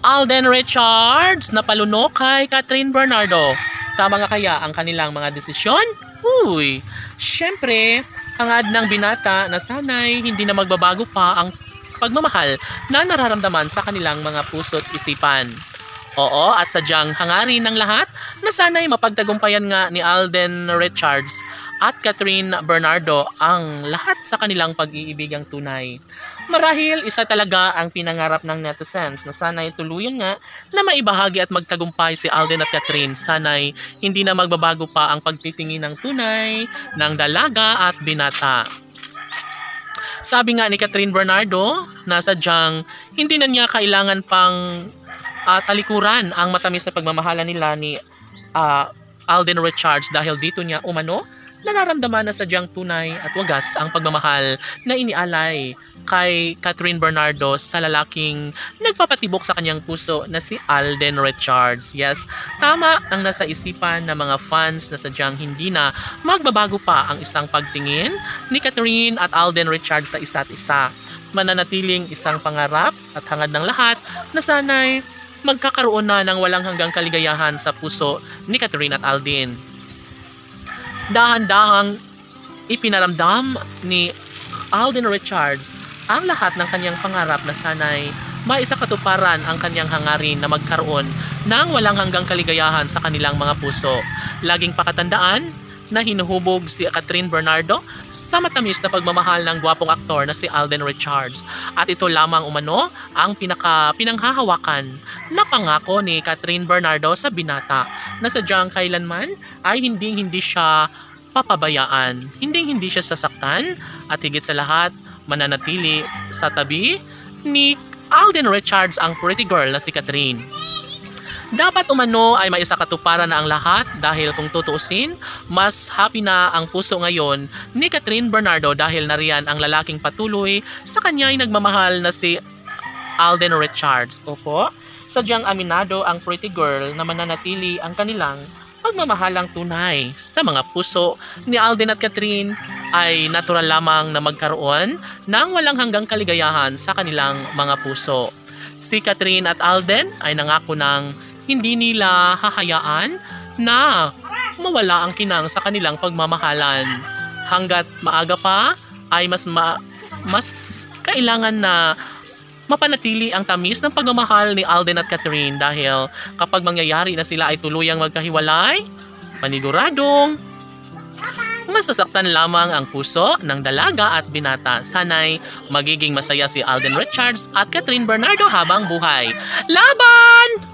Alden Richards na palunok kay Catherine Bernardo. Tama nga kaya ang kanilang mga desisyon? Uy, syempre, hangad ng binata na sana'y hindi na magbabago pa ang pagmamahal na nararamdaman sa kanilang mga puso't isipan. Oo, at sadyang hangarin ng lahat na sana'y mapagtagumpayan nga ni Alden Richards at Catherine Bernardo ang lahat sa kanilang pag-iibigang tunay. Marahil isa talaga ang pinangarap ng netizens na sana'y tuluyan nga na maibahagi at magtagumpay si Alden at Catherine. Sana'y hindi na magbabago pa ang pagtitingin ng tunay, ng dalaga at binata. Sabi nga ni Catherine Bernardo na sadyang hindi na niya kailangan pang talikuran ang matamis na pagmamahala nila ni Alden Richards dahil dito niya umano nararamdaman na sadyang tunay at wagas ang pagmamahal na inialay kay Catherine Bernardo sa lalaking nagpapatibok sa kanyang puso na si Alden Richards. Yes, tama ang nasa isipan ng mga fans na sadyang hindi na magbabago pa ang isang pagtingin ni Catherine at Alden Richards sa isa't isa. Mananatiling isang pangarap at hangad ng lahat na sana'y magkakaroon na ng walang hanggang kaligayahan sa puso ni Catherine at Alden. Dahan-dahang ipinaramdam ni Alden Richards ang lahat ng kanyang pangarap na sana'y maisakatuparan ang kanyang hangarin na magkaroon ng walang hanggang kaligayahan sa kanilang mga puso. Laging pakatandaan na hinuhubog si Catherine Bernardo sa matamis na pagmamahal ng gwapong aktor na si Alden Richards. At ito lamang umano ang pinanghahawakan na pangako ni Catherine Bernardo sa binata na sadyang kailanman ay hindi siya papabayaan, hindi siya sasaktan at higit sa lahat mananatili sa tabi ni Alden Richards ang pretty girl na si Catherine. Dapat umano ay maisakatuparan na ang lahat dahil kung tutuusin, mas happy na ang puso ngayon ni Catherine Bernardo dahil nariyan ang lalaking patuloy sa kanya ay nagmamahal na si Alden Richards. Opo, sadyang aminado ang pretty girl na mananatili ang kanilang pagmamahalang tunay sa mga puso ni Alden at Catherine ay natural lamang na magkaroon ng walang hanggang kaligayahan sa kanilang mga puso. Si Catherine at Alden ay nangako ng hindi nila hahayaan na mawala ang kinang sa kanilang pagmamahalan. Hanggat maaga pa ay mas kailangan na mapanatili ang tamis ng pagmamahal ni Alden at Catherine dahil kapag mangyayari na sila ay tuluyang magkahiwalay, paniguradong masasaktan lamang ang puso ng dalaga at binata. Sana'y magiging masaya si Alden Richards at Catherine Bernardo habang buhay. Laban!